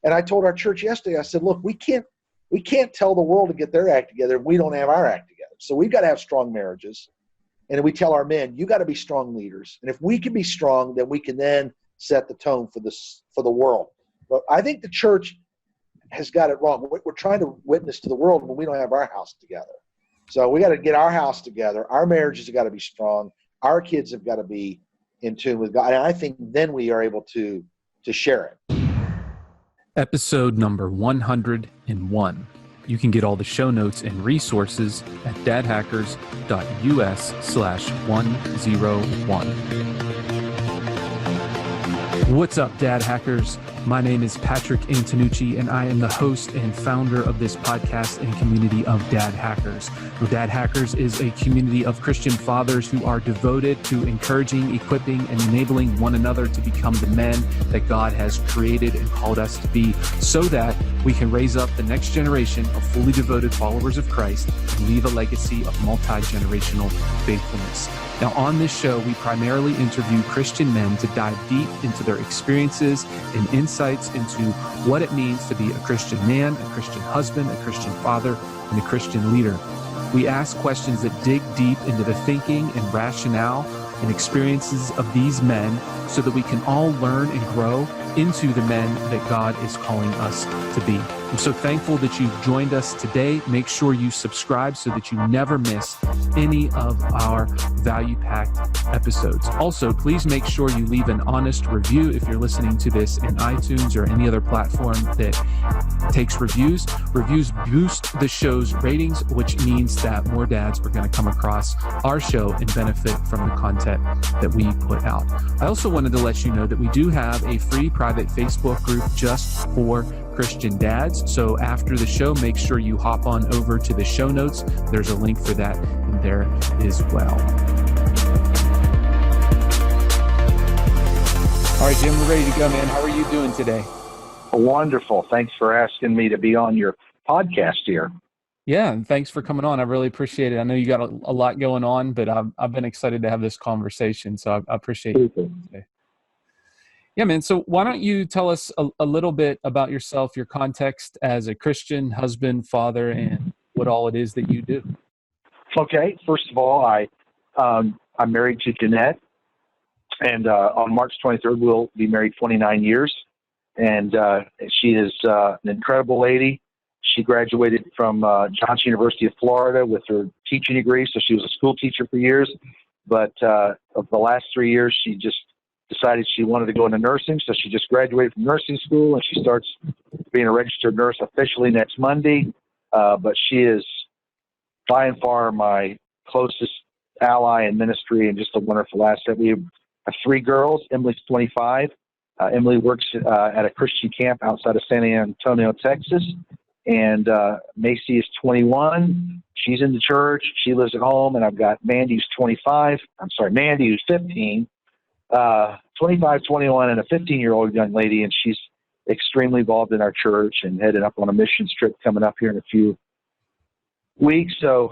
And I told our church yesterday, I said, look, we can't tell the world to get their act together if we don't have our act together. So we've got to have strong marriages. And we tell our men, you got to be strong leaders. And if we can be strong, then we can then set the tone for the world. But I think the church has got it wrong. We're trying to witness to the world when we don't have our house together. So we got to get our house together. Our marriages have got to be strong. Our kids have got to be in tune with God. And I think then we are able to share it. Episode number 101. You can get all the show notes and resources at dadhackers.us/101. What's up, Dad Hackers? My name is Patrick Antonucci, and I am the host and founder of this podcast and community of Dad Hackers. Dad Hackers is a community of Christian fathers who are devoted to encouraging, equipping, and enabling one another to become the men that God has created and called us to be, so that we can raise up the next generation of fully devoted followers of Christ and leave a legacy of multi-generational faithfulness. Now, on this show, we primarily interview Christian men to dive deep into their experiences and insights into what it means to be a Christian man, a Christian husband, a Christian father, and a Christian leader. We ask questions that dig deep into the thinking and rationale and experiences of these men so that we can all learn and grow into the men that God is calling us to be. I'm so thankful that you've joined us today. Make sure you subscribe so that you never miss any of our value-packed episodes. Also, please make sure you leave an honest review if you're listening to this in iTunes or any other platform that takes reviews. Reviews boost the show's ratings, which means that more dads are going to come across our show and benefit from the content that we put out. I also wanted to let you know that we do have a free private Facebook group just for Christian dads. So after the show, make sure you hop on over to the show notes. There's a link for that in there as well. All right, Jim, we're ready to go, man. How are you doing today? Wonderful. Thanks for asking me to be on your podcast here. Yeah, and thanks for coming on. I really appreciate it. I know you got a lot going on, but I've been excited to have this conversation, so I appreciate it today. Yeah, man. So why don't you tell us a little bit about yourself, your context as a Christian husband, father, and what all it is that you do? Okay. First of all, I'm married to Jeanette, and on March 23rd, we'll be married 29 years. And she is an incredible lady. She graduated from Johnson University of Florida with her teaching degree, so she was a school teacher for years. But of the last 3 years, she just decided she wanted to go into nursing, so she just graduated from nursing school, and she starts being a registered nurse officially next Monday. But she is by and far my closest ally in ministry and just a wonderful asset. We have 3 girls. Emily's 25. Emily works at a Christian camp outside of San Antonio, Texas. And Macy is 21. She's in the church. She lives at home. And I've got Mandy, who's 25. Mandy, who's 15. 25, 21, and a 15-year-old young lady, and she's extremely involved in our church and headed up on a missions trip coming up here in a few weeks. So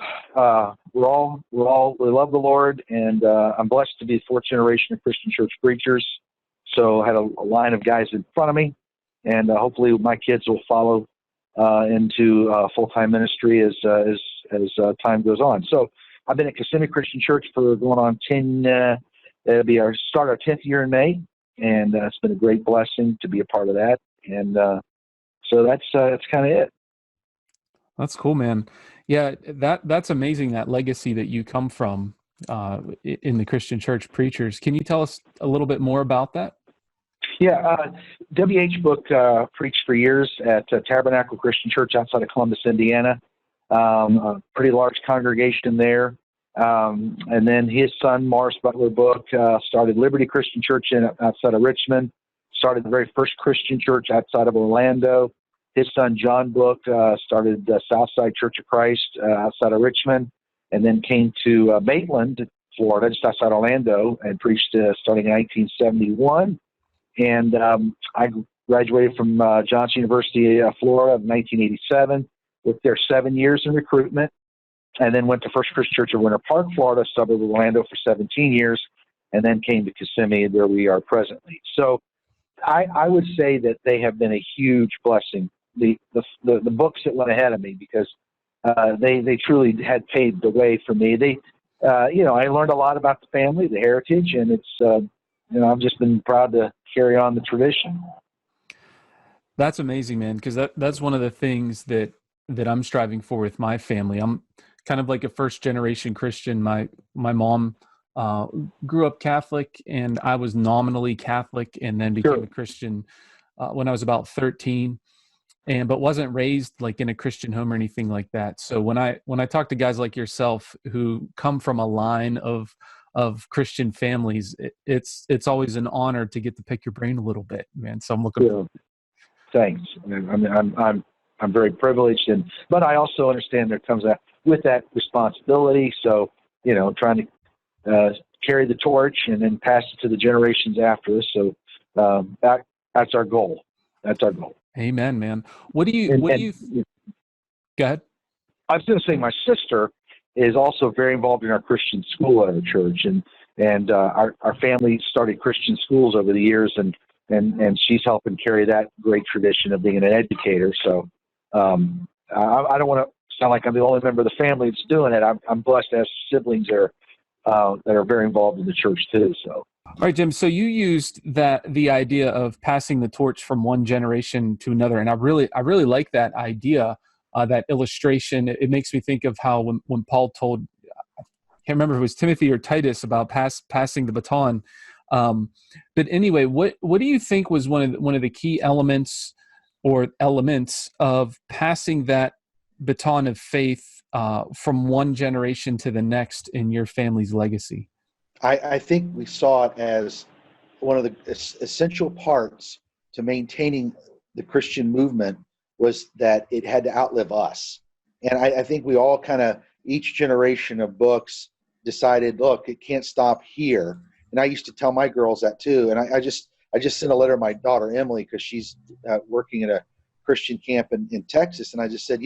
we love the Lord, and I'm blessed to be a fourth generation of Christian church preachers. So I had a line of guys in front of me, and hopefully my kids will follow into full-time ministry as time goes on. So I've been at Kissimmee Christian Church for going on 10. It'll be our 10th year in May, and it's been a great blessing to be a part of that. And so that's kind of it. That's cool, man. Yeah, that's amazing, that legacy that you come from in the Christian church preachers. Can you tell us a little bit more about that? Yeah, W.H. Book preached for years at Tabernacle Christian Church outside of Columbus, Indiana. A pretty large congregation there. And then his son, Morris Butler Book, started Liberty Christian Church outside of Richmond, started the very first Christian church outside of Orlando. His son, John Book, started Southside Church of Christ outside of Richmond, and then came to Maitland, Florida, just outside Orlando, and preached starting in 1971. And I graduated from Johnson University of Florida in 1987, worked there 7 years in recruitment, and then went to First Christian Church of Winter Park, Florida, suburb of Orlando, for 17 years, and then came to Kissimmee, where we are presently. So I would say that they have been a huge blessing. The books that went ahead of me, because they truly had paved the way for me. I learned a lot about the family, the heritage, and it's I've just been proud to carry on the tradition. That's amazing, man, because that's one of the things that I'm striving for with my family. I'm kind of like a first generation Christian. My mom grew up Catholic, and I was nominally Catholic, and then became a Christian when I was about 13, but wasn't raised like in a Christian home or anything like that. So when I talk to guys like yourself who come from a line of Christian families, it's always an honor to get to pick your brain a little bit, man. So I'm looking forward. Thanks. I'm very privileged, but I also understand there comes with that responsibility. So, trying to carry the torch and then pass it to the generations after us. So that's our goal. That's our goal. Amen, man. What do you go ahead. I was going to say my sister is also very involved in our Christian school at our church, and our family started Christian schools over the years, and she's helping carry that great tradition of being an educator. So I don't want to sound like I'm the only member of the family that's doing it. I'm blessed to have siblings that are very involved in the church too. So. All right, Jim. So you used the idea of passing the torch from one generation to another, and I really like that idea, that illustration. It makes me think of how when Paul told, I can't remember if it was Timothy or Titus, about passing the baton. But anyway, what do you think was one of the key elements of passing that baton of faith from one generation to the next in your family's legacy? I think we saw it as one of the essential parts to maintaining the Christian movement was that it had to outlive us. And I think we all kind of, each generation of books decided, look, it can't stop here. And I used to tell my girls that too. And I just sent a letter to my daughter, Emily, because she's working at a Christian camp in Texas. And I just said,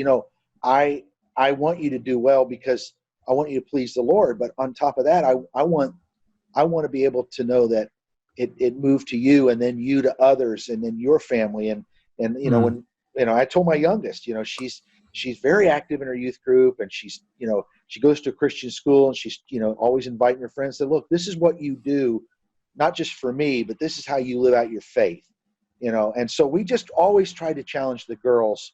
I want you to do well because I want you to please the Lord. But on top of that, I want to be able to know that it moved to you and then you to others and then your family. And when I told my youngest, she's very active in her youth group, and she goes to a Christian school, and she's, always inviting her friends to, look, this is what you do, not just for me, but this is how you live out your faith, And so we just always try to challenge the girls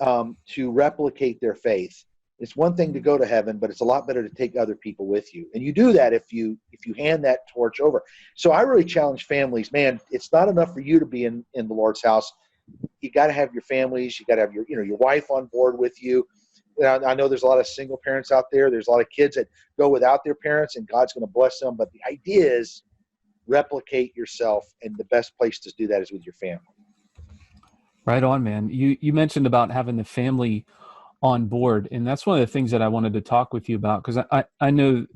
to replicate their faith. It's one thing to go to heaven, but it's a lot better to take other people with you. And you do that if you hand that torch over. So I really challenge families, man, it's not enough for you to be in the Lord's house. You got to have your families. You got to have your wife on board with you. I know there's a lot of single parents out there. There's a lot of kids that go without their parents, and God's going to bless them. But the idea is replicate yourself, and the best place to do that is with your family. Right on, man. You mentioned about having the family on board, and that's one of the things that I wanted to talk with you about, because I know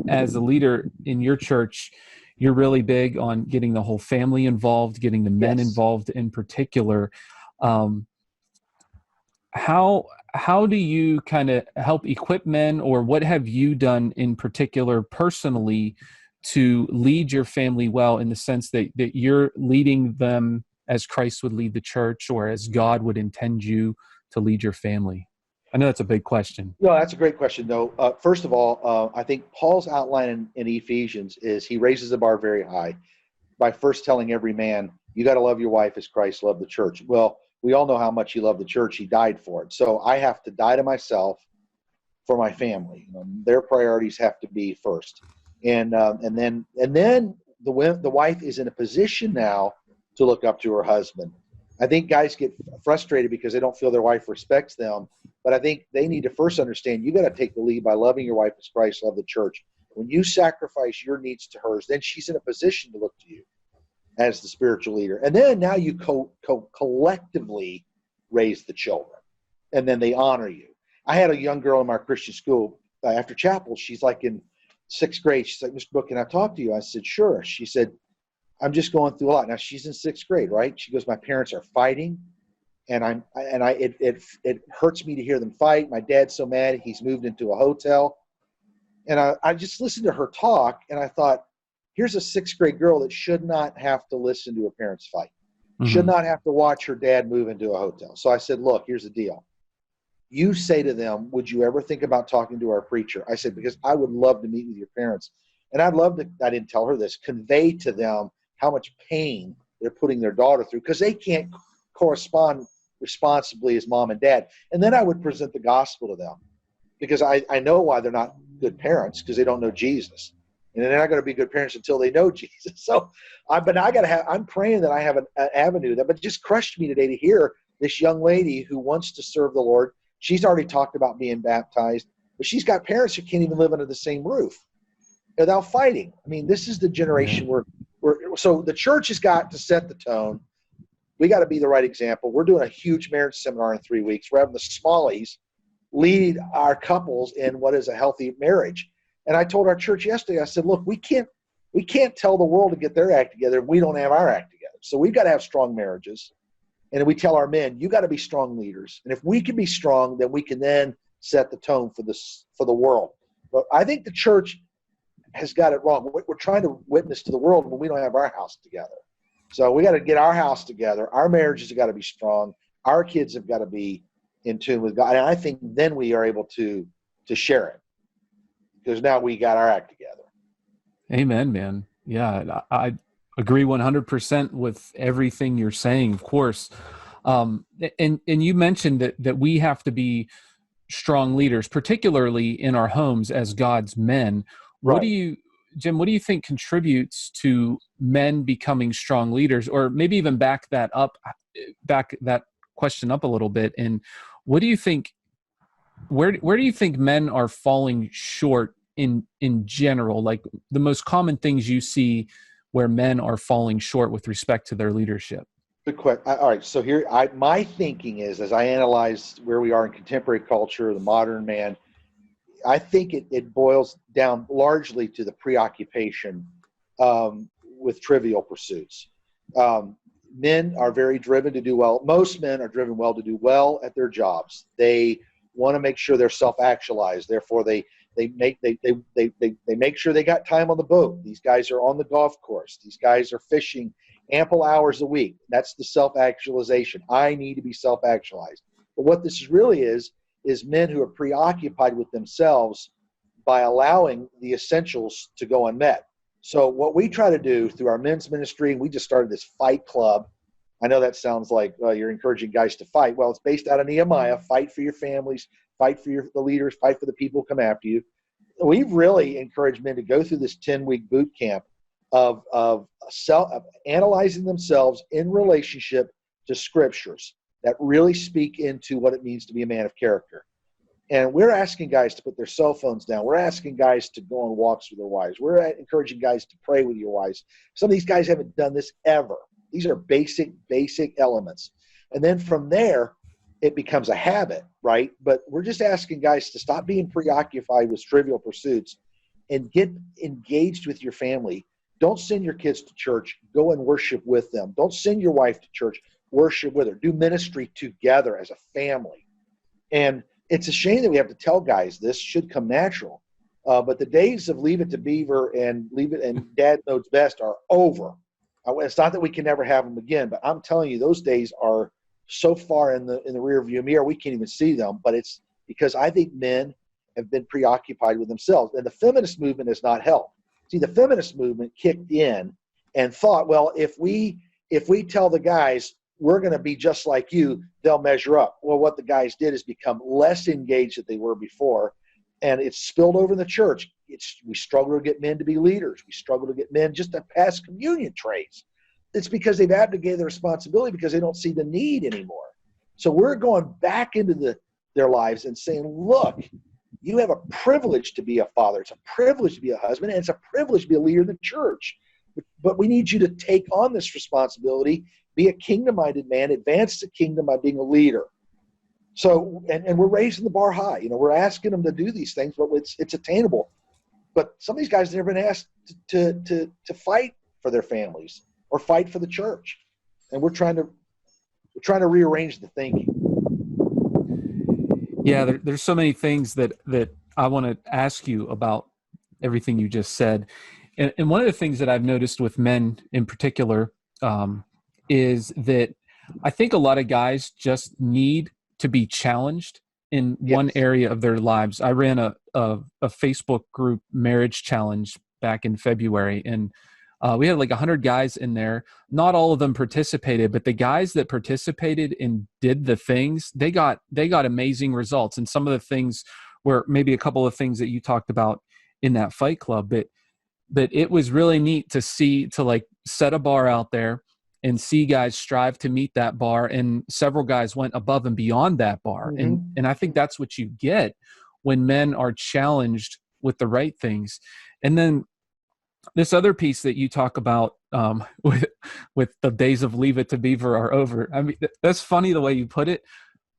as a leader in your church, you're really big on getting the whole family involved, getting the men involved in particular. How do you kind of help equip men, or what have you done in particular personally to lead your family well, in the sense that you're leading them as Christ would lead the church, or as God would intend you to lead your family? I know that's a big question. No, that's a great question, though. First of all, I think Paul's outline in Ephesians is he raises the bar very high by first telling every man, you got to love your wife as Christ loved the church. Well, we all know how much he loved the church. He died for it. So I have to die to myself for my family. Their priorities have to be first. And then the wife is in a position now to look up to her husband. I think guys get frustrated because they don't feel their wife respects them. But I think they need to first understand you got to take the lead by loving your wife as Christ loved the church. When you sacrifice your needs to hers, then she's in a position to look to you as the spiritual leader. And then now you collectively raise the children, and then they honor you. I had a young girl in my Christian school after chapel. She's like in 6th grade. She's like, Mr. Book, can I talk to you? I said, sure. She said, I'm just going through a lot. Now she's in 6th grade, right? She goes, my parents are fighting. And it hurts me to hear them fight. My dad's so mad. He's moved into a hotel. And I just listened to her talk, and I thought, here's a 6th grade girl that should not have to listen to her parents fight. should not have to watch her dad move into a hotel. So I said, look, here's the deal. You say to them, would you ever think about talking to our preacher? I said, because I would love to meet with your parents. And I'd love to, I didn't tell her this, convey to them how much pain they're putting their daughter through because they can't correspond responsibly as mom and dad. And then I would present the gospel to them because I know why they're not good parents, because they don't know Jesus. And they're not going to be good parents until they know Jesus. So, I'm praying that I have an avenue that, but it just crushed me today to hear this young lady who wants to serve the Lord. She's already talked about being baptized, but she's got parents who can't even live under the same roof without fighting. I mean, this is the generation so the church has got to set the tone. We got to be the right example. We're doing a huge marriage seminar in 3 weeks. We're having the Smalleys lead our couples in what is a healthy marriage. And I told our church yesterday, I said, look, we can't tell the world to get their act together if we don't have our act together. So we've got to have strong marriages. And we tell our men, you got to be strong leaders. And if we can be strong, then we can then set the tone for the world. But I think the church has got it wrong. We're trying to witness to the world when we don't have our house together. So we got to get our house together. Our marriages have got to be strong. Our kids have got to be in tune with God. And I think then we are able to share it because now we got our act together. Amen, man. Yeah, I agree 100% with everything you're saying, of course. And you mentioned that we have to be strong leaders, particularly in our homes as God's men. Right. Jim, what do you think contributes to men becoming strong leaders? Or maybe even back that question up a little bit. And what do you think, where do you think men are falling short in general? Like the most common things you see where men are falling short with respect to their leadership? Good question. All right. So here, my thinking is, as I analyze where we are in contemporary culture, the modern man, I think it boils down largely to the preoccupation with trivial pursuits. Men are very driven to do well. Most men are driven well to do well at their jobs. They want to make sure they're self-actualized. Therefore, they make sure they got time on the boat. These guys are on the golf course. These guys are fishing ample hours a week. That's the self-actualization. I need to be self-actualized. But what this really is men who are preoccupied with themselves by allowing the essentials to go unmet. So what we try to do through our men's ministry, and we just started this fight club. I know that sounds like you're encouraging guys to fight. Well, it's based out of Nehemiah. Fight for your families, fight for the leaders, fight for the people who come after you. We've really encouraged men to go through this 10-week boot camp of analyzing themselves in relationship to scriptures that really speak into what it means to be a man of character. And we're asking guys to put their cell phones down. We're asking guys to go on walks with their wives. We're encouraging guys to pray with your wives. Some of these guys haven't done this ever. These are basic elements. And then from there, it becomes a habit, right? But we're just asking guys to stop being preoccupied with trivial pursuits and get engaged with your family. Don't send your kids to church. Go and worship with them. Don't send your wife to church. Worship with her. Do ministry together as a family. And it's a shame that we have to tell guys this should come natural. But the days of leave it to Beaver and leave it and dad knows best are over. It's not that we can never have them again, but I'm telling you, those days are so far in the rear view mirror, we can't even see them. But it's because I think men have been preoccupied with themselves. And the feminist movement has not helped. See, the feminist movement kicked in and thought, well, if we tell the guys, we're going to be just like you, they'll measure up. Well, what the guys did is become less engaged than they were before, and it's spilled over in the church. We struggle to get men to be leaders. We struggle to get men just to pass communion trays. It's because they've abdicated their responsibility because they don't see the need anymore. So we're going back into their lives and saying, look, you have a privilege to be a father. It's a privilege to be a husband, and it's a privilege to be a leader in the church. But we need you to take on this responsibility, be a kingdom-minded man, advance the kingdom by being a leader. So, and we're raising the bar high. We're asking them to do these things, but it's attainable. But some of these guys have never been asked to fight for their families or fight for the church, and we're trying to rearrange the thinking. Yeah, there's so many things that I want to ask you about everything you just said. And one of the things that I've noticed with men in particular, is that I think a lot of guys just need to be challenged in one Yes. area of their lives. I ran a Facebook group marriage challenge back in February, and we had like 100 guys in there. Not all of them participated, but the guys that participated and did the things, they got amazing results. And some of the things were maybe a couple of things that you talked about in that fight club, but it was really neat to like set a bar out there and see guys strive to meet that bar. And several guys went above and beyond that bar. Mm-hmm. And I think that's what you get when men are challenged with the right things. And then this other piece that you talk about with the days of Leave It to Beaver are over. I mean, that's funny the way you put it,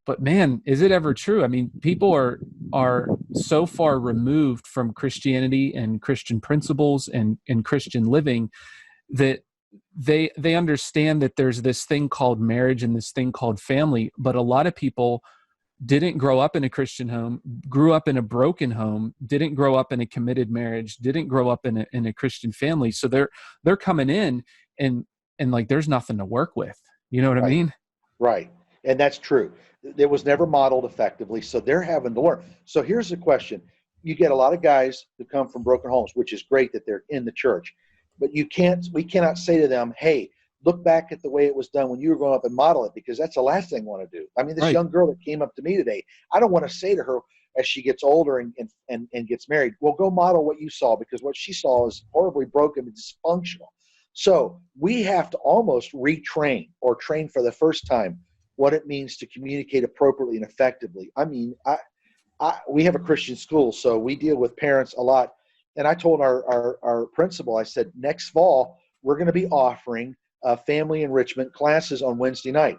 but man, is it ever true? I mean, people are so far removed from Christianity and Christian principles and Christian living that they understand that there's this thing called marriage and this thing called family, but a lot of people didn't grow up in a Christian home, grew up in a broken home, didn't grow up in a committed marriage, didn't grow up in a Christian family. So they're coming in and like there's nothing to work with. You know what I mean? Right. And that's true. It was never modeled effectively, so they're having to learn. So here's the question. You get a lot of guys who come from broken homes, which is great that they're in the church. But we cannot say to them, hey, look back at the way it was done when you were growing up and model it, because that's the last thing I want to do. I mean, this young girl that came up to me today, I don't want to say to her as she gets older and gets married, well, go model what you saw, because what she saw is horribly broken and dysfunctional. So we have to almost retrain or train for the first time what it means to communicate appropriately and effectively. I mean, we have a Christian school, so we deal with parents a lot. And I told our principal, I said, next fall, we're going to be offering family enrichment classes on Wednesday night.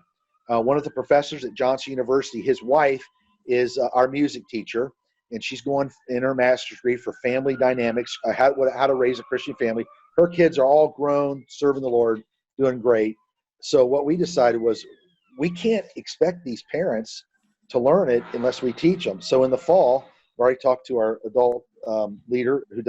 One of the professors at Johnson University, his wife is our music teacher, and she's going in her master's degree for family dynamics, how to raise a Christian family. Her kids are all grown, serving the Lord, doing great. So what we decided was we can't expect these parents to learn it unless we teach them. So in the fall, we already talked to our adult leader who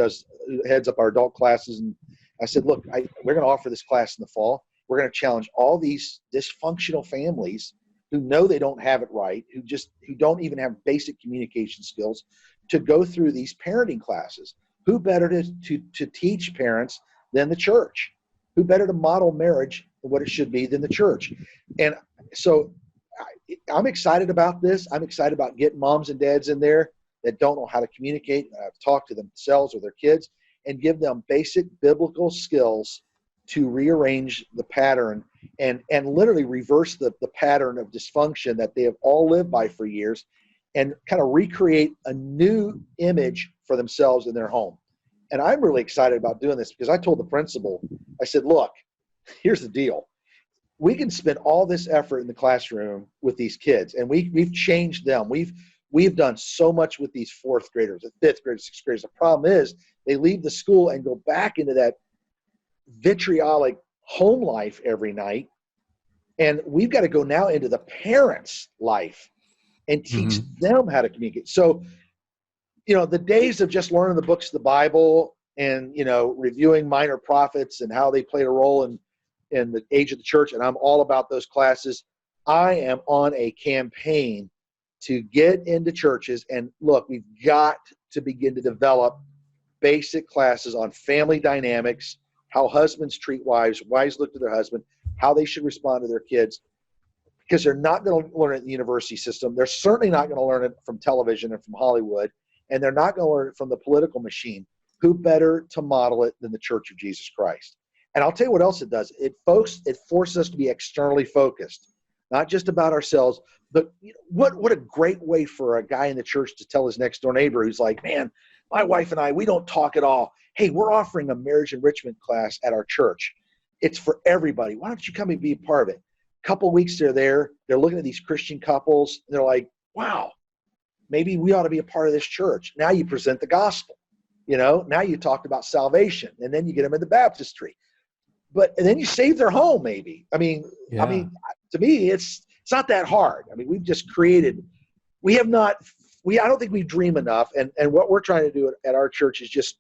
heads up our adult classes, and I said, look, we're going to offer this class in the fall. We're going to challenge all these dysfunctional families who know they don't have it right, who don't even have basic communication skills, to go through these parenting classes. Who better to teach parents than the church? Who better to model marriage and what it should be than the church? And so I'm excited about this. I'm excited about getting moms and dads in there that don't know how to communicate, talk to themselves or their kids, and give them basic biblical skills to rearrange the pattern and literally reverse the pattern of dysfunction that they have all lived by for years, and kind of recreate a new image for themselves in their home. And I'm really excited about doing this because I told the principal, I said, look, here's the deal. We can spend all this effort in the classroom with these kids, and we've changed them. We've done so much with these fourth graders, the fifth graders, sixth graders. The problem is they leave the school and go back into that vitriolic home life every night. And we've got to go now into the parents' life and teach them how to communicate. So, the days of just learning the books of the Bible and, reviewing minor prophets and how they played a role in the age of the church, and I'm all about those classes. I am on a campaign to get into churches, and look, we've got to begin to develop basic classes on family dynamics, how husbands treat wives, wives look to their husband, how they should respond to their kids, because they're not going to learn it in the university system. They're certainly not going to learn it from television and from Hollywood, and they're not going to learn it from the political machine. Who better to model it than the Church of Jesus Christ? And I'll tell you what else it does. It forces us to be externally focused, not just about ourselves, but what a great way for a guy in the church to tell his next door neighbor who's like, man, my wife and I, we don't talk at all. Hey, we're offering a marriage enrichment class at our church. It's for everybody. Why don't you come and be a part of it? A couple of weeks they're looking at these Christian couples, and they're like, wow, maybe we ought to be a part of this church. Now you present the gospel. Now you talked about salvation, and then you get them into baptistry. And then you save their home, maybe. I mean, to me, it's not that hard. I mean, we've just created. I don't think we dream enough. And what we're trying to do at our church is just,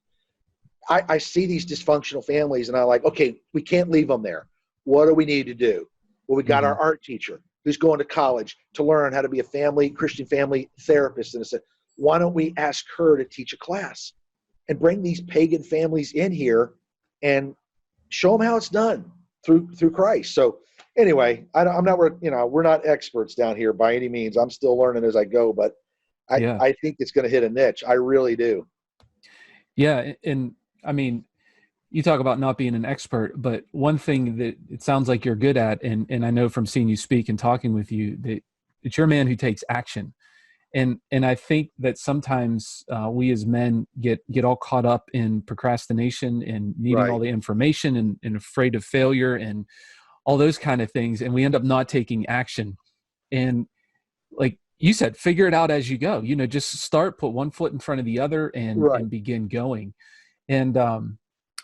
I see these dysfunctional families, and I'm like, okay, we can't leave them there. What do we need to do? Well, we got our art teacher who's going to college to learn how to be a Christian family therapist. And I said, why don't we ask her to teach a class and bring these pagan families in here and show them how it's done through Christ. So anyway, we're not experts down here by any means. I'm still learning as I go, but I think it's going to hit a niche. I really do. Yeah. And I mean, you talk about not being an expert, but one thing that it sounds like you're good at, and I know from seeing you speak and talking with you, that you're a man who takes action. And I think that sometimes we as men get all caught up in procrastination and needing all the information and afraid of failure and all those kind of things. And we end up not taking action. And like you said, figure it out as you go, just start, put one foot in front of the other and begin going. And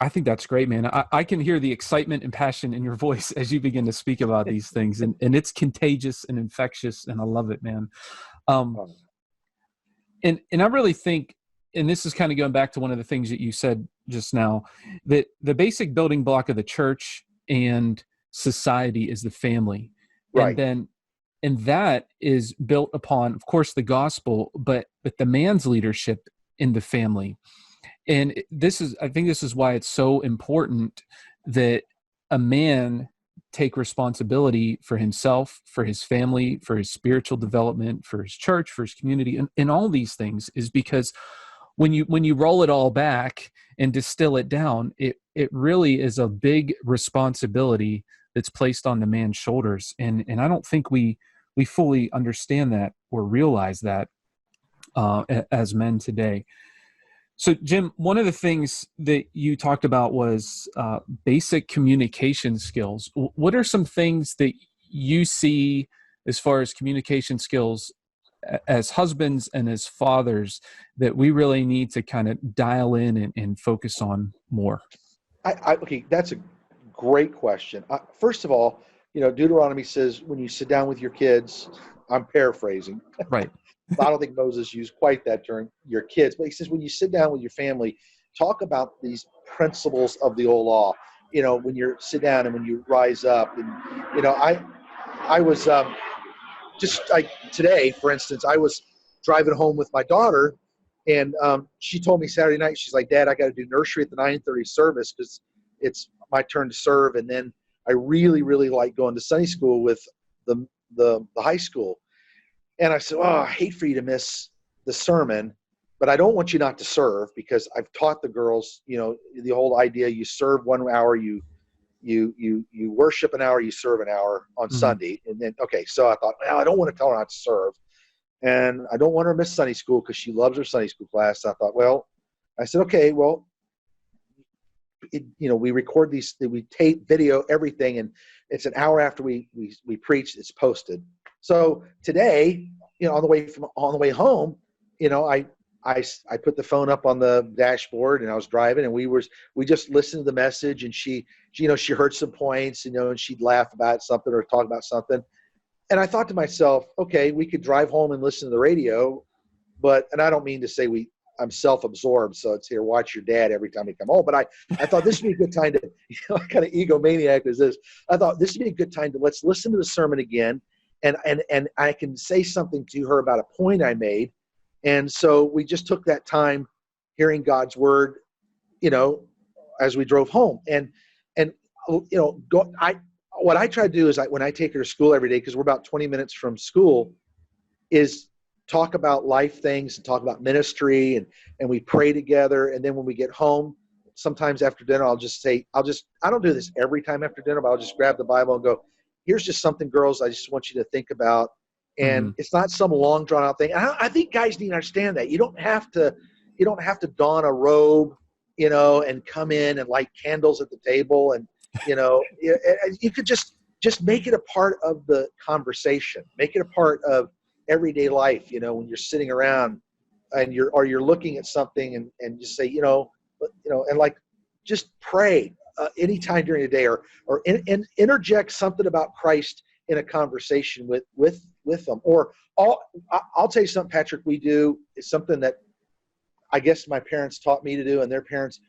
I think that's great, man. I can hear the excitement and passion in your voice as you begin to speak about these things, and it's contagious and infectious, and I love it, man. And I really think, and this is kind of going back to one of the things that you said just now, that the basic building block of the church and society is the family. Right. And that is built upon, of course, the gospel, but the man's leadership in the family. And I think this is why it's so important that a man take responsibility for himself, for his family, for his spiritual development, for his church, for his community, and all these things, is because when you roll it all back and distill it down, it really is a big responsibility that's placed on the man's shoulders. And I don't think we fully understand that or realize that as men today. So, Jim, one of the things that you talked about was basic communication skills. What are some things that you see as far as communication skills as husbands and as fathers that we really need to kind of dial in and focus on more? Okay, that's a great question. First of all, Deuteronomy says when you sit down with your kids, I'm paraphrasing. Right. I don't think Moses used quite that term, your kids, but he says when you sit down with your family, talk about these principles of the old law. When you sit down and when you rise up, and I was today, for instance, I was driving home with my daughter, and she told me Saturday night, she's like, Dad, I got to do nursery at the 9:30 service because it's my turn to serve, and then I really, really like going to Sunday school with the high school. And I said, I hate for you to miss the sermon, but I don't want you not to serve, because I've taught the girls, the whole idea, you serve 1 hour, you worship an hour, you serve an hour on Sunday. And then, so I thought, I don't want to tell her not to serve. And I don't want her to miss Sunday school because she loves her Sunday school class. So I thought, I said, we record these, we tape, video, everything. And it's an hour after we preach, it's posted. So today, on the way home, I put the phone up on the dashboard and I was driving, and we just listened to the message, and she heard some points, and she'd laugh about something or talk about something. And I thought to myself, okay, we could drive home and listen to the radio, and I don't mean to say I'm self-absorbed, so it's here, watch your dad every time he come home. But I thought this would be a good time to, kind of egomaniac as this, I thought this would be a good time to let's listen to the sermon again. And I can say something to her about a point I made. And so we just took that time hearing God's word, as we drove home. And what I try to do is when I take her to school every day, because we're about 20 minutes from school, is talk about life things and talk about ministry, and we pray together. And then when we get home, sometimes after dinner, I don't do this every time after dinner, but I'll just grab the Bible and go, here's just something, girls, I just want you to think about. And it's not some long drawn out thing. I think guys need to understand that you don't have to don a robe, and come in and light candles at the table. And, you could just make it a part of the conversation, make it a part of everyday life. When you're sitting around and you're looking at something and just say, and like, just pray anytime during the day, or interject something about Christ in a conversation with them. Or I'll tell you something, Patrick, we do is something that I guess my parents taught me to do, and their parents.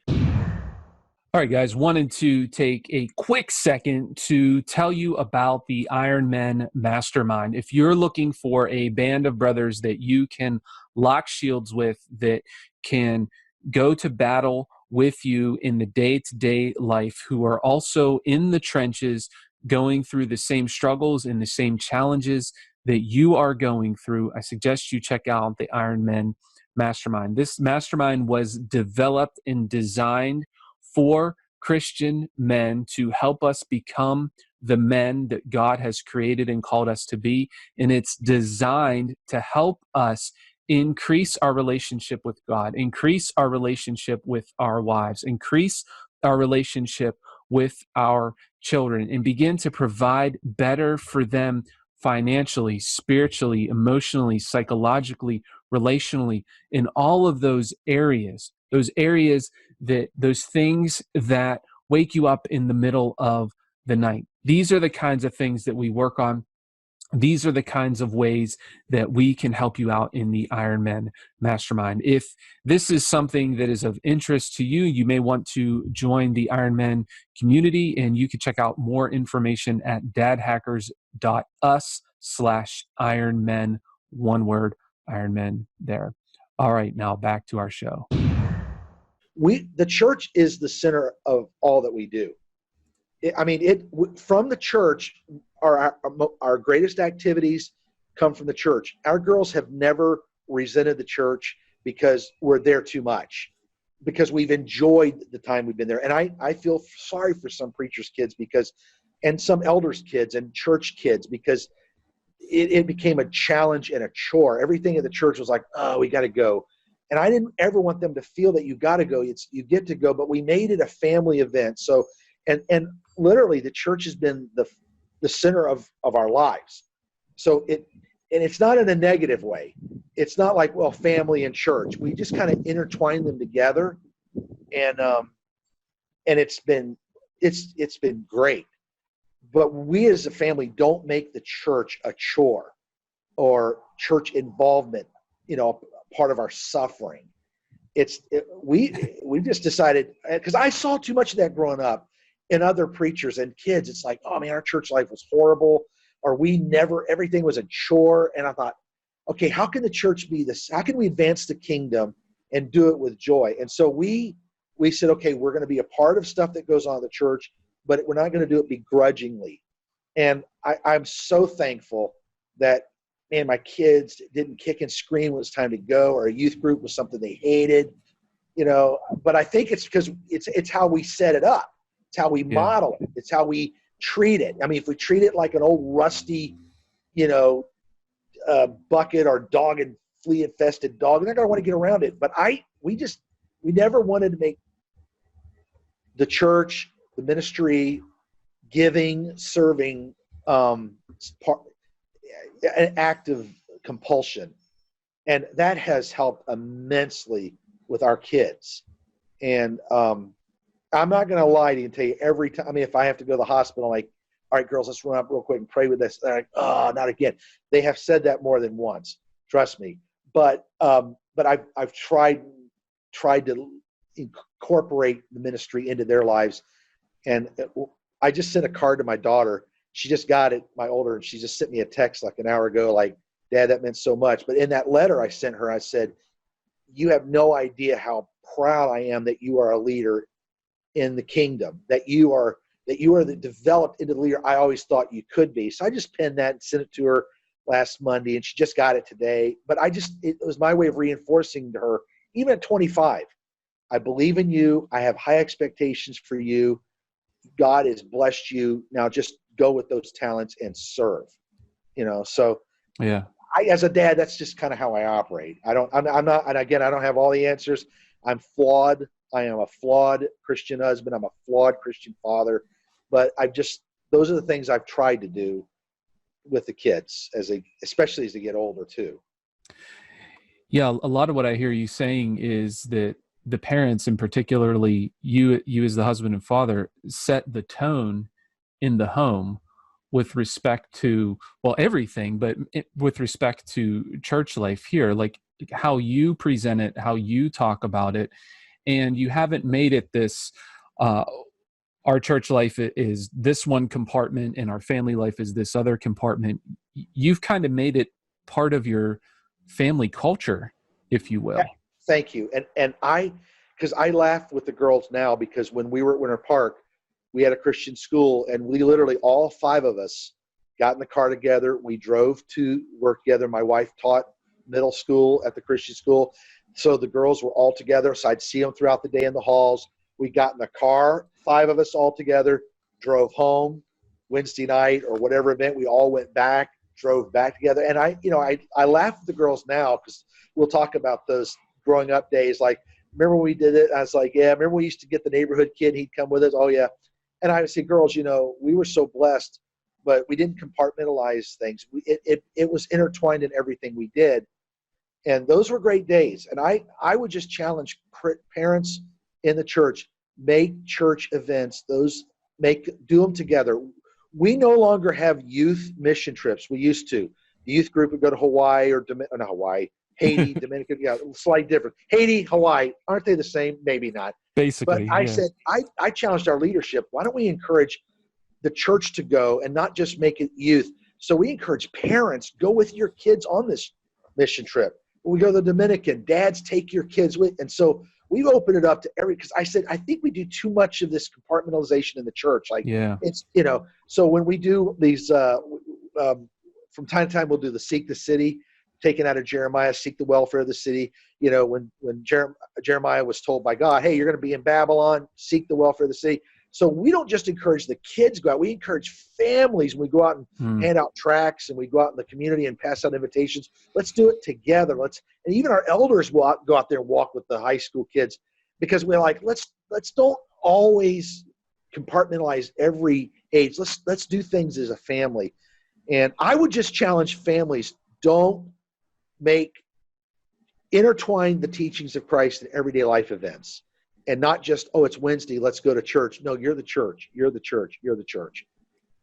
All right, guys, wanted to take a quick second to tell you about the Ironmen Mastermind. If you're looking for a band of brothers that you can lock shields with, that can go to battle with you in the day-to-day life, who are also in the trenches, going through the same struggles and the same challenges that you are going through, I suggest you check out the Ironmen Mastermind. This mastermind was developed and designed for Christian men to help us become the men that God has created and called us to be. And it's designed to help us increase our relationship with God, increase our relationship with our wives, increase our relationship with our children, and begin to provide better for them financially, spiritually, emotionally, psychologically, relationally, in all of those areas those things that wake you up in the middle of the night. These are the kinds of things that we work on. These are the kinds of ways that we can help you out in the Ironman Mastermind. If this is something that is of interest to you, you may want to join the Ironman community, and you can check out more information at dadhackers.us/Ironmen, one word, Ironmen there. All right, now back to our show. The church is the center of all that we do. From the church, our greatest activities come from the church. Our girls have never resented the church because we're there too much, because we've enjoyed the time we've been there. And I feel sorry for some preachers' kids and some elders' kids and church kids, because it became a challenge and a chore. Everything at the church was like, oh, we got to go. And I didn't ever want them to feel that you got to go. You get to go, but we made it a family event. So, and literally the church has been the center of our lives. So it's not in a negative way. It's not like, well, family and church. We just kind of intertwine them together, and it's been great. But we as a family don't make the church a chore or church involvement, part of our suffering. We just decided, because I saw too much of that growing up in other preachers and kids. It's like, oh man, our church life was horrible, or everything was a chore. And I thought, okay, how can the church be this? How can we advance the kingdom and do it with joy? And so we said, okay, we're going to be a part of stuff that goes on in the church, but we're not going to do it begrudgingly. And I'm so thankful that, man, my kids didn't kick and scream when it was time to go, or a youth group was something they hated, but I think it's because it's how we set it up. It's how we model it. It's how we treat it. I mean, if we treat it like an old rusty, bucket or dog and flea infested dog, they're not going to want to get around it. But we never wanted to make the church, the ministry, giving, serving, an act of compulsion. And that has helped immensely with our kids. And I'm not going to lie to you and tell you every time. I mean, if I have to go to the hospital, I'm like, all right, girls, let's run up real quick and pray with this. They're like, oh, not again. They have said that more than once. Trust me. But I've tried to incorporate the ministry into their lives. And I just sent a card to my daughter. She just got it, my older, and she just sent me a text like an hour ago, like, Dad, that meant so much. But in that letter I sent her, I said, you have no idea how proud I am that you are a leader in the kingdom, that you are developed into the leader I always thought you could be. So I just penned that and sent it to her last Monday, and she just got it today. But it was my way of reinforcing to her, even at 25, I believe in you. I have high expectations for you. God has blessed you. Now just go with those talents and serve, so yeah. As a dad, that's just kind of how I operate. I'm not, and again, I don't have all the answers. I'm flawed. I am a flawed Christian husband. I'm a flawed Christian father, but those are the things I've tried to do with the kids especially as they get older too. Yeah. A lot of what I hear you saying is that the parents, and particularly you as the husband and father, set the tone in the home with respect to, well, everything, but with respect to church life here, like how you present it, how you talk about it. And you haven't made it this our church life is this one compartment and our family life is this other compartment. You've kind of made it part of your family culture, if you will. Thank you. And because I laugh with the girls now, because when we were at Winter Park, we had a Christian school, and we literally, all 5 of us got in the car together. We drove to work together. My wife taught middle school at the Christian school. So the girls were all together. So I'd see them throughout the day in the halls. We got in the car, 5 of us all together, drove home Wednesday night or whatever event. We all went back, drove back together. And I laugh at the girls now, because we'll talk about those growing up days. Like, remember when we did it? I was like, yeah, remember we used to get the neighborhood kid, he'd come with us? Oh yeah. And I would say, girls, we were so blessed, but we didn't compartmentalize things. It was intertwined in everything we did. And those were great days. And I would just challenge parents in the church, make church events, do them together. We no longer have youth mission trips. We used to. The youth group would go to Hawaii or not Hawaii, Haiti, Dominican, slight difference. Haiti, Hawaii, aren't they the same? Maybe not. Basically. But I said, I challenged our leadership. Why don't we encourage the church to go and not just make it youth? So we encourage parents, go with your kids on this mission trip. When we go to the Dominican, dads, take your kids with. And so we've opened it up to because I said, I think we do too much of this compartmentalization in the church. Like, it's, so when we do these, from time to time, we'll do the Seek the City, taken out of Jeremiah, seek the welfare of the city. When Jeremiah was told by God, hey, you're going to be in Babylon, seek the welfare of the city. So we don't just encourage the kids to go out. We encourage families when we go out and hand out tracts, and we go out in the community and pass out invitations. Let's do it together. And even our elders will go out there and walk with the high school kids, because we're like, let's don't always compartmentalize every age. Let's do things as a family. And I would just challenge families, don't intertwine the teachings of Christ in everyday life events. And not just, it's Wednesday, let's go to church. No, you're the church. You're the church. You're the church.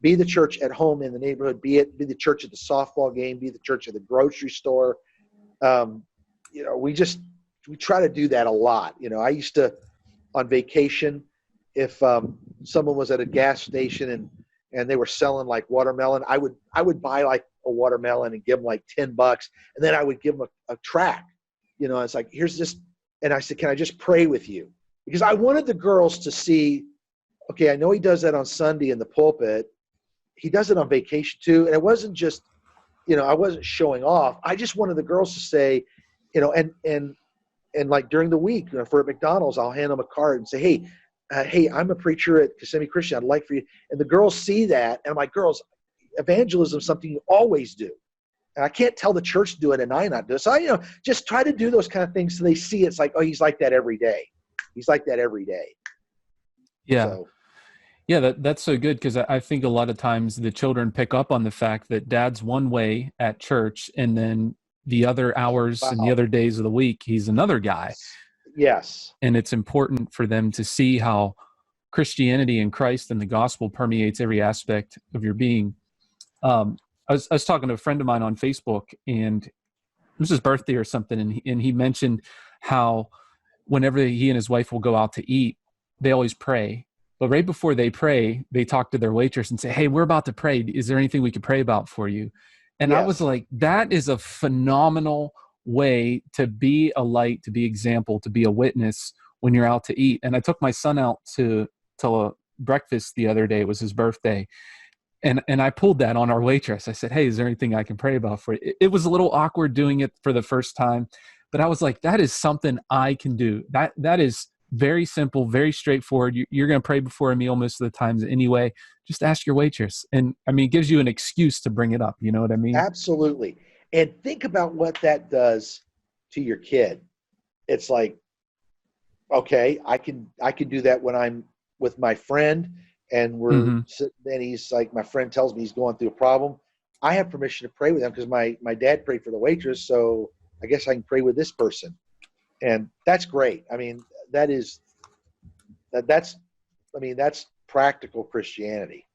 Be the church at home in the neighborhood. Be the church at the softball game. Be the church at the grocery store. We try to do that a lot. I used to, on vacation, if someone was at a gas station and they were selling like watermelon, I would buy like a watermelon and give them like $10, and then I would give them a tract. It's like, here's this, and I said, can I just pray with you? Because I wanted the girls to see, okay, I know he does that on Sunday in the pulpit. He does it on vacation too. And it wasn't just, I wasn't showing off. I just wanted the girls to say, and like during the week, for at McDonald's, I'll hand them a card and say, hey, I'm a preacher at Kissimmee Christian. I'd like for you. And the girls see that. And I'm like, girls, evangelism is something you always do. And I can't tell the church to do it and I not do it. So I, just try to do those kind of things so they see it's like, oh, he's like that every day. He's like that every day. Yeah. So. Yeah, that's so good, because I think a lot of times the children pick up on the fact that dad's one way at church, and then the other hours and the other days of the week, he's another guy. Yes. And it's important for them to see how Christianity and Christ and the gospel permeates every aspect of your being. I was talking to a friend of mine on Facebook, and it was his birthday or something, and he mentioned how whenever he and his wife will go out to eat, they always pray. But right before they pray, they talk to their waitress and say, hey, we're about to pray. Is there anything we could pray about for you? And yes. I was like, that is a phenomenal way to be a light, to be example, to be a witness when you're out to eat. And I took my son out to a breakfast the other day. It was his birthday. And I pulled that on our waitress. I said, hey, is there anything I can pray about for you? It was a little awkward doing it for the first time, but I was like, that is something I can do. That is very simple, very straightforward. You're going to pray before a meal most of the times anyway. Just ask your waitress. And I mean, it gives you an excuse to bring it up. You know what I mean? Absolutely. And think about what that does to your kid. It's like, okay, I can do that when I'm with my friend and we're sitting, and he's like, my friend tells me he's going through a problem. I have permission to pray with him because my dad prayed for the waitress. So I guess I can pray with this person. And that's great. I mean, that's practical Christianity.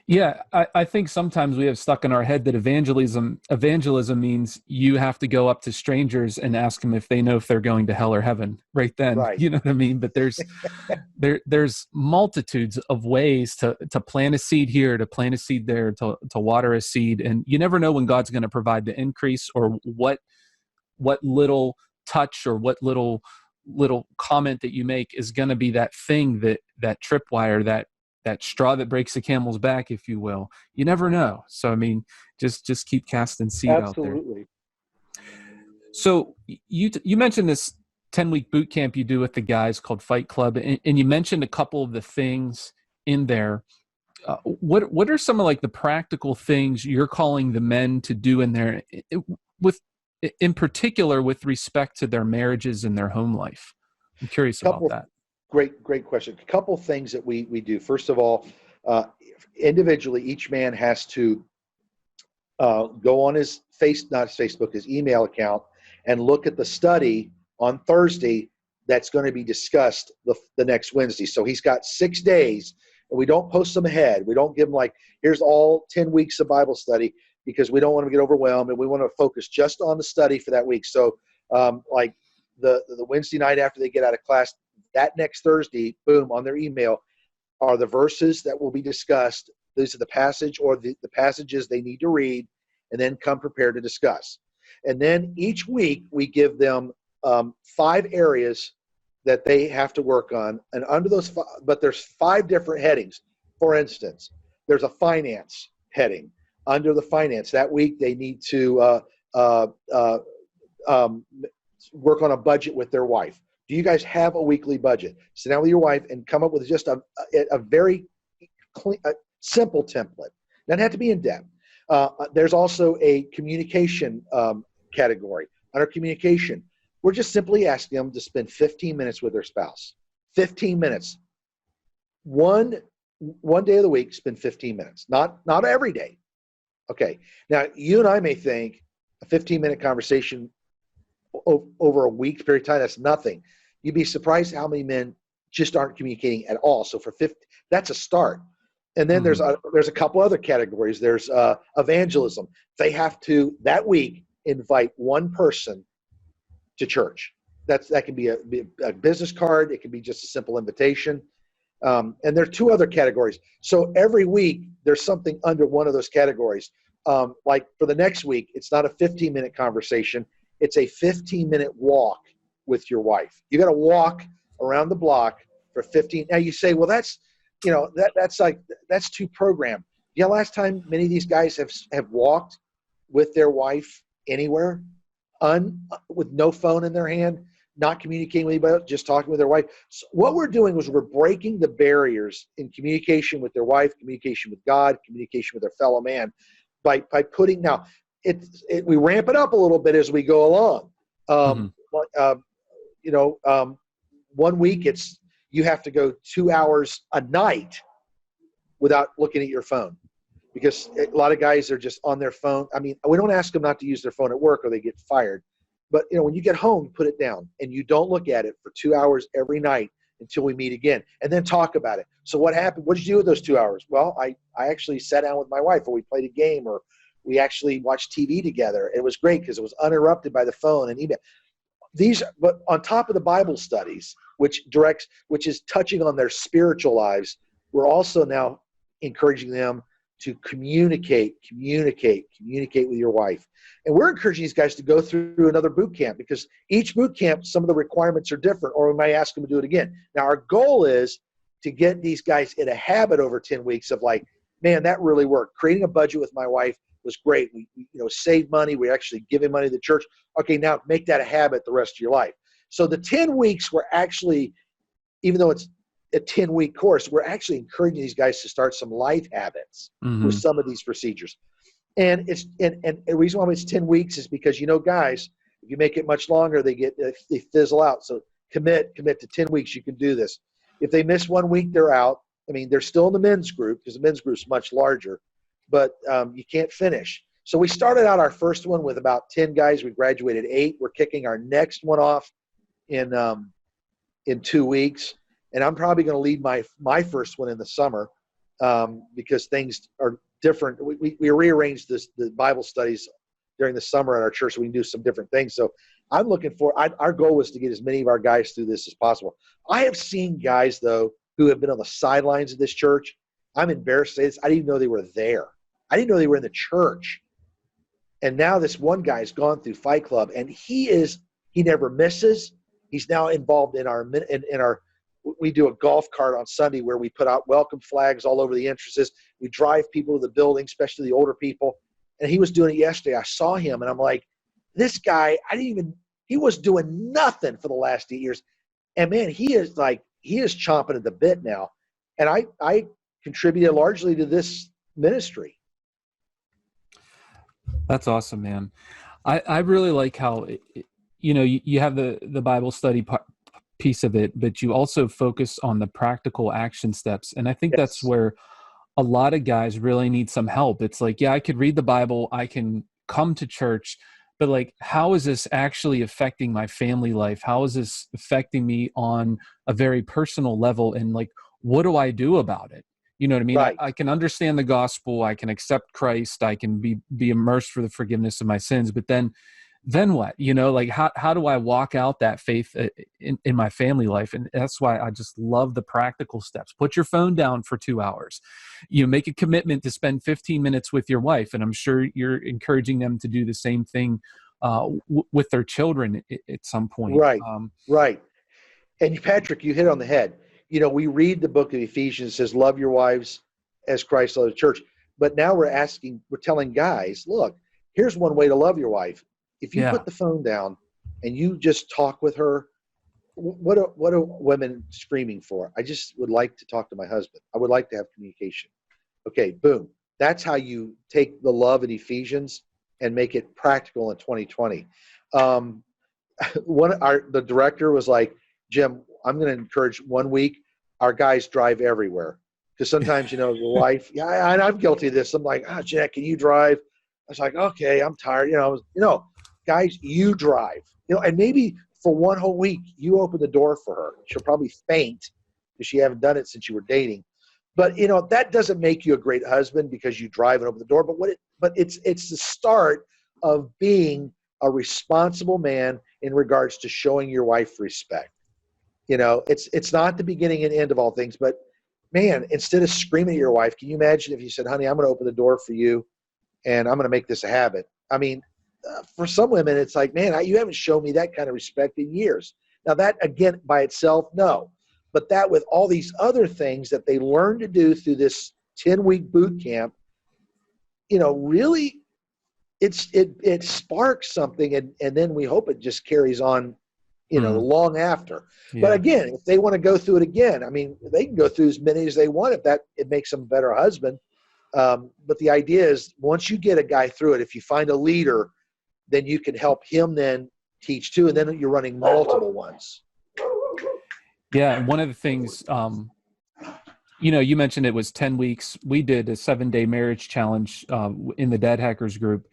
Yeah, I think sometimes we have stuck in our head that evangelism means you have to go up to strangers and ask them if they know if they're going to hell or heaven right then. Right. You know what I mean? But there's multitudes of ways to plant a seed here, to plant a seed there, to water a seed, and you never know when God's going to provide the increase, or what little touch or what little comment that you make is going to be that thing, that tripwire, that straw that breaks the camel's back, if you will. You never know. So I mean, just keep casting seed out there. Absolutely. So you mentioned this 10-week boot camp you do with the guys called Fight Club, and you mentioned a couple of the things in there. What are some of like the practical things you're calling the men to do in there, with in particular with respect to their marriages and their home life? I'm curious about that. Great question. A couple things that we do. First of all, individually, each man has to go on his his email account, and look at the study on Thursday that's going to be discussed the next Wednesday. So he's got 6 days, and we don't post them ahead. We don't give them like, here's all 10 weeks of Bible study, because we don't want them to get overwhelmed, and we want to focus just on the study for that week. So like the Wednesday night after they get out of class, that next Thursday, boom, on their email are the verses that will be discussed. These are the passage or the passages they need to read, and then come prepared to discuss. And then each week we give them 5 areas that they have to work on. And under those, but there's 5 different headings. For instance, there's a finance heading. Under the finance, that week they need to work on a budget with their wife. Do you guys have a weekly budget? Sit down with your wife and come up with just a very clean, simple template. Doesn't have to be in depth. There's also a communication category. Under communication, we're just simply asking them to spend 15 minutes with their spouse. 15 minutes. One day of the week, spend 15 minutes. Not every day. Okay. Now, you and I may think a 15-minute conversation over a week's period of time, that's nothing. You'd be surprised how many men just aren't communicating at all. So for 50, that's a start. And then there's a couple other categories. There's evangelism. They have to, that week, invite one person to church. That can be a business card. It can be just a simple invitation. And there are 2 other categories. So every week, there's something under one of those categories. Like for the next week, it's not a 15-minute conversation. It's a 15-minute walk with your wife. You got to walk around the block for 15. Now you say, well, that's too programmed. Yeah, last time many of these guys have walked with their wife anywhere, with no phone in their hand, not communicating with anybody else, just talking with their wife. So what we're doing was we're breaking the barriers in communication with their wife, communication with God, communication with their fellow man, by putting, now we ramp it up a little bit as we go along. 1 week you have to go 2 hours a night without looking at your phone, because a lot of guys are just on their phone. I mean, we don't ask them not to use their phone at work or they get fired. But, when you get home, put it down and you don't look at it for 2 hours every night until we meet again, and then talk about it. So what happened? What did you do with those 2 hours? Well, I actually sat down with my wife, or we played a game, or we actually watched TV together. It was great because it was uninterrupted by the phone and email. But on top of the Bible studies, which is touching on their spiritual lives, we're also now encouraging them to communicate with your wife. And we're encouraging these guys to go through another boot camp, because each boot camp, some of the requirements are different, or we might ask them to do it again. Now, our goal is to get these guys in a habit over 10 weeks of like, man, that really worked. Creating a budget with my wife was great. We saved money. We're actually giving money to the church. Okay, now make that a habit the rest of your life. So the 10 weeks, we're actually, even though it's a 10-week course, we're actually encouraging these guys to start some life habits with some of these procedures. And the reason why it's 10 weeks is because, guys, if you make it much longer, they fizzle out. So commit to 10 weeks. You can do this. If they miss 1 week, they're out. I mean, they're still in the men's group, because the men's group is much larger, but you can't finish. So we started out our first one with about 10 guys. We graduated 8. We're kicking our next one off in 2 weeks. And I'm probably going to lead my first one in the summer. because things are different. We rearranged the Bible studies during the summer at our church so we can do some different things. So I'm looking our goal was to get as many of our guys through this as possible. I have seen guys, though, who have been on the sidelines of this church. I'm embarrassed to say this. I didn't even know they were there. I didn't know they were in the church. And now this one guy's gone through Fight Club, and he never misses. He's now involved in our we do a golf cart on Sunday where we put out welcome flags all over the entrances. We drive people to the building, especially the older people. And he was doing it yesterday. I saw him, and I'm like, this guy, he was doing nothing for the last 8 years. And man, he is chomping at the bit now. And I contributed largely to this ministry. That's awesome, man. I really like how, you have the Bible study piece of it, but you also focus on the practical action steps. And I think Yes. that's where a lot of guys really need some help. It's like, yeah, I could read the Bible, I can come to church, but like, how is this actually affecting my family life? How is this affecting me on a very personal level? And like, what do I do about it? You know what I mean? Right. I can understand the gospel. I can accept Christ. I can be immersed for the forgiveness of my sins. But then what? Like how do I walk out that faith in my family life? And that's why I just love the practical steps. Put your phone down for 2 hours. Make a commitment to spend 15 minutes with your wife. And I'm sure you're encouraging them to do the same thing with their children at some point. Right. Right. And Patrick, you hit on the head. We read the book of Ephesians, it says, love your wives as Christ loved the church. But now we're telling guys, look, here's one way to love your wife. If you put the phone down and you just talk with her, what are women screaming for? I just would like to talk to my husband. I would like to have communication. Okay, boom. That's how you take the love in Ephesians and make it practical in 2020. The director was like, Jim, I'm going to encourage 1 week our guys drive everywhere. Because sometimes, the wife, and I'm guilty of this. I'm like, Jack, can you drive? I was like, okay, I'm tired. Guys, you drive. And maybe for 1 whole week, you open the door for her. She'll probably faint because you haven't done it since you were dating. But that doesn't make you a great husband because you drive and open the door. But it's the start of being a responsible man in regards to showing your wife respect. It's not the beginning and end of all things, but man, instead of screaming at your wife, can you imagine if you said, honey, I'm going to open the door for you and I'm going to make this a habit? I mean, for some women, it's like, man, you haven't shown me that kind of respect in years. Now that again, by itself, no, but that with all these other things that they learn to do through this 10-week boot camp, really it sparks something. And then we hope it just carries on, long after. Yeah. But again, if they want to go through it again, I mean, they can go through as many as they want if it makes them a better husband. But the idea is once you get a guy through it, if you find a leader, then you can help him then teach too. And then you're running multiple ones. Yeah. And one of the things, you mentioned it was 10 weeks. We did a 7-day marriage challenge in the Dad Hackers group.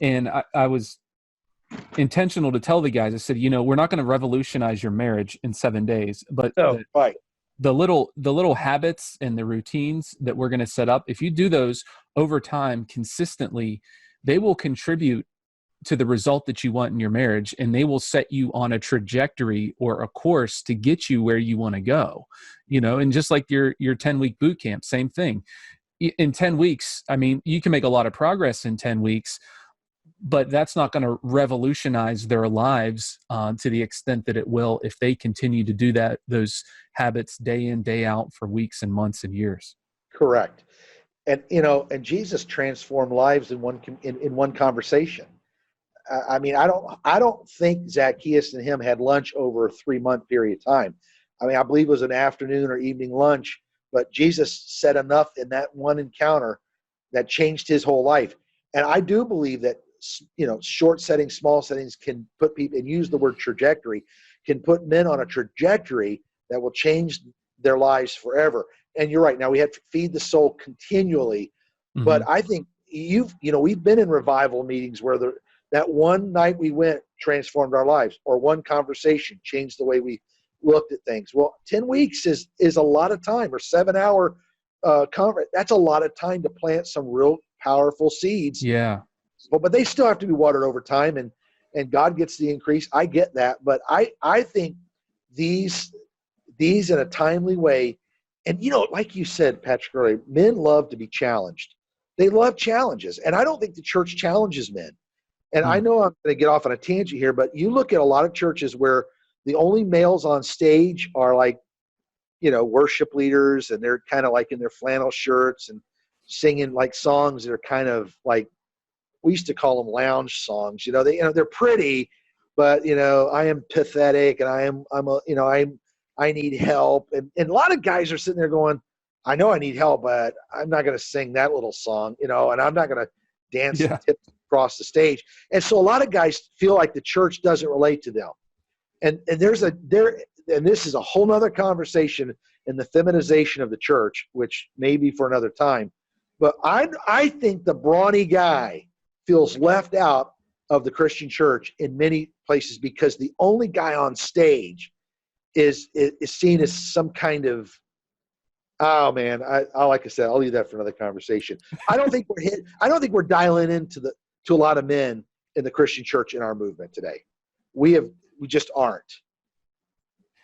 And I was intentional to tell the guys, I said, we're not going to revolutionize your marriage in 7 days, but the little habits and the routines that we're going to set up, if you do those over time consistently, they will contribute to the result that you want in your marriage, and they will set you on a trajectory or a course to get you where you want to go. And just like your 10-week boot camp, same thing. In 10 weeks, I mean, you can make a lot of progress in 10 weeks, but that's not going to revolutionize their lives to the extent that it will if they continue to do those habits day in, day out for weeks and months and years. Correct. And, and Jesus transformed lives in one conversation. I mean, I don't think Zacchaeus and him had lunch over a 3-month period of time. I mean, I believe it was an afternoon or evening lunch, but Jesus said enough in that one encounter that changed his whole life. And I do believe that, short settings, small settings can put people, and use the word trajectory, can put men on a trajectory that will change their lives forever. And you're right. Now we have to feed the soul continually, but I think we've been in revival meetings where that one night we went transformed our lives, or one conversation changed the way we looked at things. Well, 10 weeks is a lot of time, or 7-hour conference. That's a lot of time to plant some real powerful seeds. Yeah. But they still have to be watered over time, and God gets the increase. I get that, but I think these in a timely way, and like you said, Patrick, earlier, men love to be challenged. They love challenges, and I don't think the church challenges men. And I know I'm going to get off on a tangent here, but you look at a lot of churches where the only males on stage are like, worship leaders, and they're kind of like in their flannel shirts and singing like songs that are kind of like, we used to call them lounge songs. They're pretty, but I am pathetic, and I need help. And a lot of guys are sitting there going, I know I need help, but I'm not going to sing that little song, and I'm not going to dance and tip across the stage. And so a lot of guys feel like the church doesn't relate to them. And this is a whole nother conversation in the feminization of the church, which may be for another time. But I think the brawny guy feels left out of the Christian church in many places because the only guy on stage is seen as some kind of, oh man, like I said, I'll leave that for another conversation. I don't think we're dialing into to a lot of men in the Christian church in our movement today. We just aren't.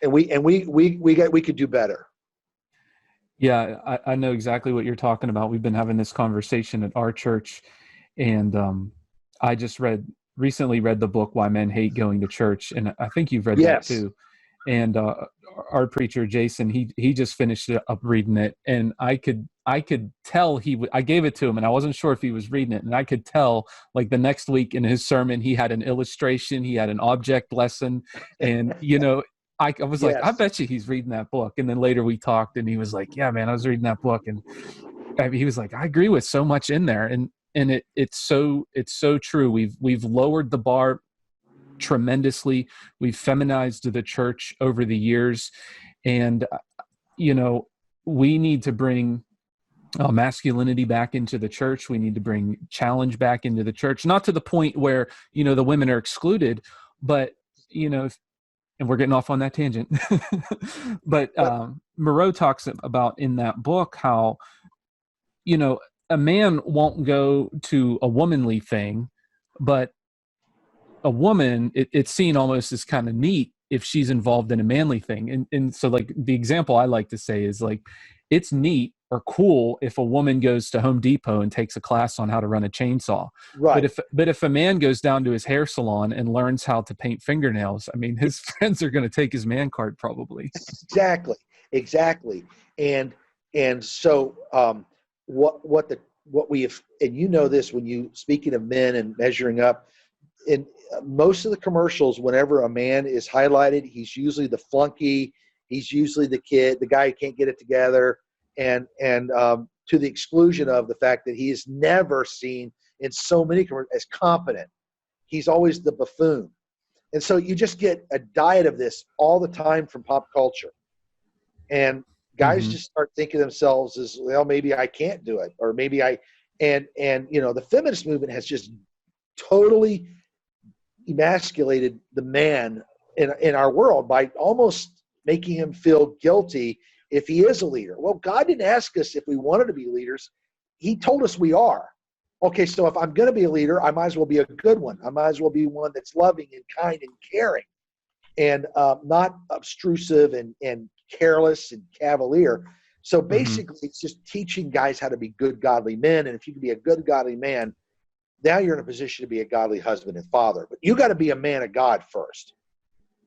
And we could do better. Yeah, I know exactly what you're talking about. We've been having this conversation at our church, and I just recently read the book Why Men Hate Going to Church, and I think you've read that too. And our preacher Jason, he just finished up reading it, and I could tell I gave it to him, and I wasn't sure if he was reading it, and I could tell like the next week in his sermon he had an illustration, he had an object lesson, and I was like, I bet you he's reading that book. And then later we talked, and he was like, yeah, man, I was reading that book, and he was like, I agree with so much in there, and it's so true. We've lowered the bar tremendously. We've feminized the church over the years, and we need to bring masculinity back into the church. We need to bring challenge back into the church, not to the point where the women are excluded, but and we're getting off on that tangent. But Moreau talks about in that book how a man won't go to a womanly thing, but a woman, it's seen almost as kind of neat if she's involved in a manly thing. And so like the example I like to say is like, it's neat or cool if a woman goes to Home Depot and takes a class on how to run a chainsaw. Right. But if a man goes down to his hair salon and learns how to paint fingernails, I mean, his friends are going to take his man card probably. Exactly. And so what we have, and this when you, speaking of men and measuring up, in most of the commercials, whenever a man is highlighted, he's usually the flunky, he's usually the kid, the guy who can't get it together, and to the exclusion of the fact that he is never seen in so many commercials as competent. He's always the buffoon. And so you just get a diet of this all the time from pop culture. And guys just start thinking themselves as, well, maybe I can't do it, or maybe and the feminist movement has just totally emasculated the man in our world by almost making him feel guilty if he is a leader. Well, God didn't ask us if we wanted to be leaders. He told us we are. Okay, so if I'm going to be a leader, I might as well be a good one. I might as well be one that's loving and kind and caring, and not obtrusive and careless and cavalier. So basically, it's just teaching guys how to be good, godly men. And if you can be a good, godly man, now you're in a position to be a godly husband and father. But you got to be a man of God first,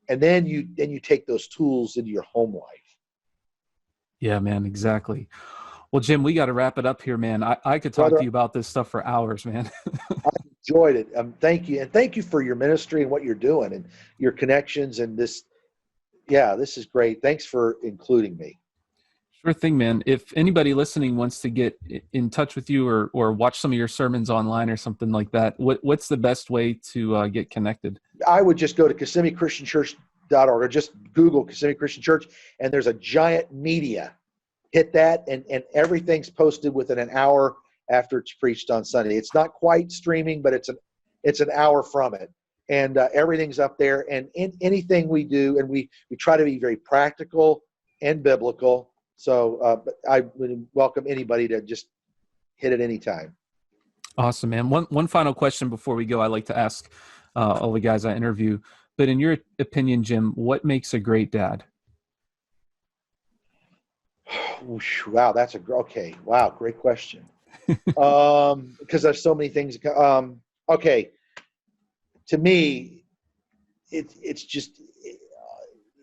and then you take those tools into your home life. Yeah, man, exactly. Well, Jim, we got to wrap it up here, man. I could talk to you about this stuff for hours, man. I enjoyed it. Thank you. And thank you for your ministry and what you're doing and your connections and this. Yeah, this is great. Thanks for including me. Sure thing, man. If anybody listening wants to get in touch with you or watch some of your sermons online or something like that, what's the best way to get connected? I would just go to KissimmeeChristianChurch.org or just Google Kissimmee Christian Church, and there's a giant media. Hit that, and everything's posted within an hour after it's preached on Sunday. It's not quite streaming, but it's an hour from it. And everything's up there. And in anything we do, and we try to be very practical and biblical. So, but I would welcome anybody to just hit at any time. Awesome, man. One final question before we go. I like to ask all the guys I interview, but in your opinion, Jim, what makes a great dad? Wow, okay. Wow, great question. Because there's so many things. Okay, to me, it's just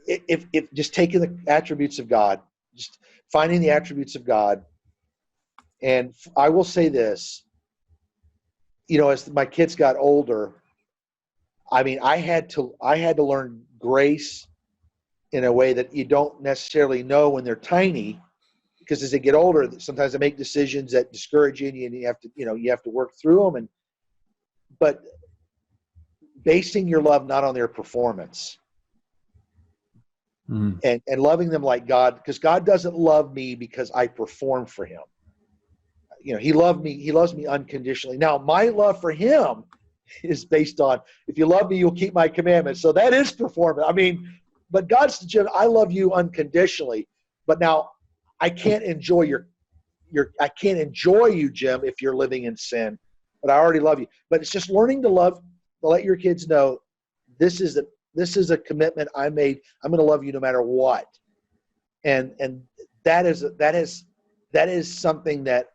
if just taking the attributes of God, just finding the attributes of God, and I will say this. As my kids got older, I mean, I had to learn grace in a way that you don't necessarily know when they're tiny, because as they get older, sometimes they make decisions that discourage you, and you have to work through them. But basing your love not on their performance, and loving them like God, because God doesn't love me because I perform for Him. He loves me unconditionally. Now, my love for Him is based on, if you love me, you'll keep my commandments. So that is performance. I mean, but God's Jim, I love you unconditionally. But now I can't enjoy I can't enjoy you, Jim, if you're living in sin. But I already love you. But it's just learning to love, to let your kids know this is a commitment I made. I'm going to love you no matter what. And that is something that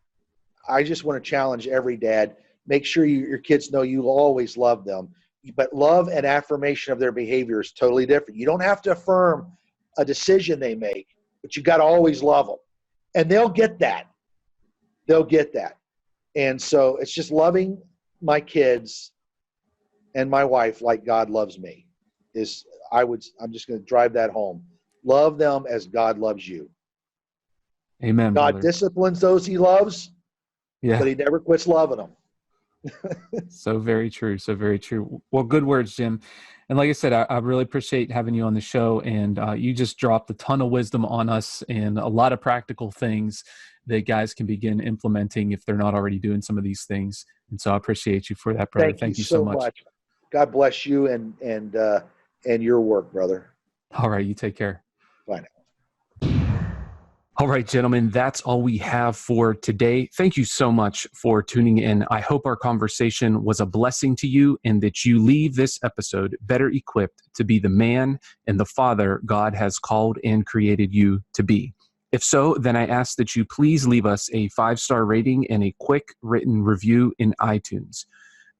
I just want to challenge every dad. Make sure your kids know you will always love them. But love and affirmation of their behavior is totally different. You don't have to affirm a decision they make, but you got to always love them. And they'll get that. And so it's just loving my kids and my wife like God loves me. I'm just going to drive that home. Love them as God loves you. Amen. God brother. disciplines those He loves. Yeah. But He never quits loving them. So very true. So very true. Well, good words, Jim. And like I said, I really appreciate having you on the show. And you just dropped a ton of wisdom on us and a lot of practical things that guys can begin implementing if they're not already doing some of these things. And so I appreciate you for that, brother. Thank you so much. God bless you and your work, brother. All right. You take care. Bye now. All right, gentlemen, that's all we have for today. Thank you so much for tuning in. I hope our conversation was a blessing to you and that you leave this episode better equipped to be the man and the father God has called and created you to be. If so, then I ask that you please leave us a 5-star rating and a quick written review in iTunes.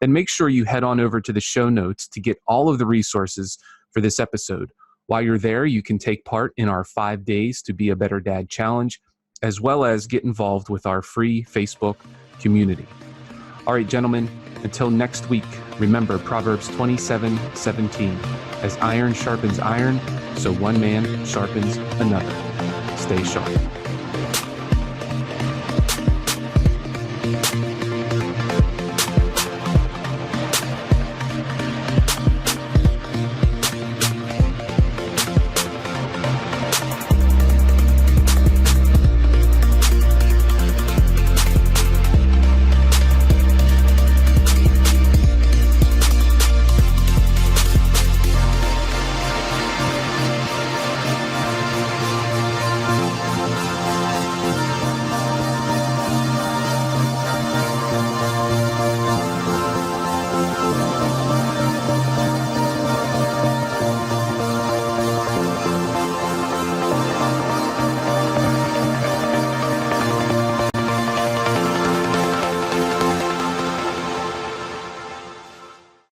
Then make sure you head on over to the show notes to get all of the resources for this episode. While you're there, you can take part in our 5 Days to Be a Better Dad challenge, as well as get involved with our free Facebook community. All right, gentlemen, until next week, remember Proverbs 27:17. As iron sharpens iron, so one man sharpens another. Stay sharp.